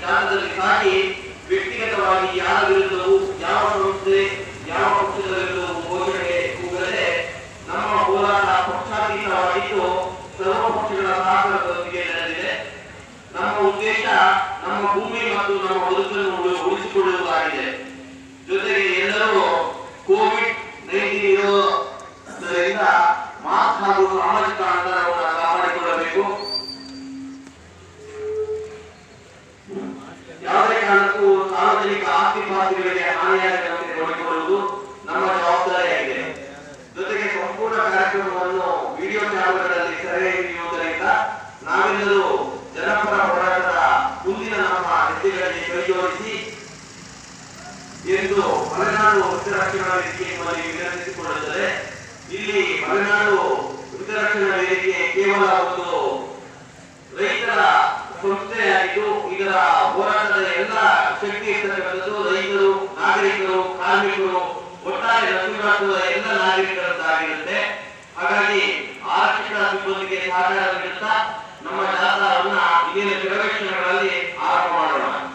ಜಾಗದಲ್ಲಿ ಸಾಗಿ ವ್ಯಕ್ತಿಗತವಾಗಿ ಯಾರ ವಿರುದ್ಧವೂ ಯಾವ ಸಂಸ್ಥೆ ಯಾವ ಪಕ್ಷದ ವಿರುದ್ಧವೂ ಘೋಷಣೆ ಕೂಗದೆ ನಮ್ಮ ಹೋರಾಟ ಪಕ್ಷಾತೀತವಾಗಿದ್ದು ಸರ್ವ ಪಕ್ಷಗಳ ಸಹಕಾರದೊಂದಿಗೆ ನಡೆದಿದೆ. ನಮ್ಮ ಉದ್ದೇಶ ನಮ್ಮ ಭೂಮಿ ಮತ್ತು ನಮ್ಮ ಬದುಕನ್ನು ಉಳಿಸಿಕೊಳ್ಳುವುದಾಗಿದೆ. ಜೊತೆಗೆ ಎಲ್ಲರೂ ಕೋವಿಡ್-19 ಇರೋದರಿಂದ ಮಾಸ್ಕ್ ಹಾಗೂ ಸಾಮಾಜಿಕ ಅಂತರವನ್ನು ಕಾಪಾಡಿಕೊಳ್ಳಬೇಕು. ಯಾವುದೇ ಕಾರಣಕ್ಕೂ ಸಾರ್ವಜನಿಕ ಆಸ್ತಿ-ಪಾಸ್ತಿಗಳಿಗೆ ಹಾನಿಯಾಗದಂತೆ ನೋಡಿಕೊಳ್ಳುವುದು ನಮ್ಮ ಜವಾಬ್ದಾರಿಯಾಗಿದೆ. ಜೊತೆಗೆ ಸಂಪೂರ್ಣ ಕಾರ್ಯಕ್ರಮವನ್ನು ವಿಡಿಯೋ ಕ್ಯಾಮೆರಾಗಳಲ್ಲಿ ಸೆರೆ ಹಿಡಿಯುವುದರಿಂದ ನಾವೆಲ್ಲರೂ ಜನಪರ ಹೋರಾಟದ ಮುಂದಿನ ನಮ್ಮ ಹೆಜ್ಜೆಗಳಿಗೆ ಕೈಜೋಡಿಸಿ ಎಂದು ಮಲೆನಾಡು ಹಿತರಕ್ಷಣಾ ವೇದಿಕೆ ನಿಮ್ಮಲ್ಲಿ ವಿನಂತಿಸಿಕೊಳ್ಳುತ್ತದೆ. ಇಲ್ಲಿ ಮಲೆನಾಡು ಹಿತರಕ್ಷಣಾ ವೇದಿಕೆ ಕೇವಲ ಒಂದು ರೈತರ ಸಂಸ್ಥೆಯಾಗಿದ್ದು ಇದರ ಹೋರಾಟದ ಎಲ್ಲ ಶಕ್ತಿ ಇರ್ತಕ್ಕಂಥದ್ದು ರೈತರು, ನಾಗರಿಕರು, ಕಾರ್ಮಿಕರು, ಒಟ್ಟಾರೆ ದಕ್ಷಿಣ ಎಲ್ಲ ನಾಗರಿಕರದ್ದಾಗಿರುತ್ತೆ. ಹಾಗಾಗಿ ಆರಕ್ಷಕ ಸಿಬ್ಬಂದಿಗೆ ಸಹಕಾರ ನೀಡುತ್ತಾ ನಮ್ಮ ಜಾಥಾವನ್ನ ಇಂದಿನ ಕೆಲವೇ ಕ್ಷಣಗಳಲ್ಲಿ ಆರಂಭ ಮಾಡೋಣ.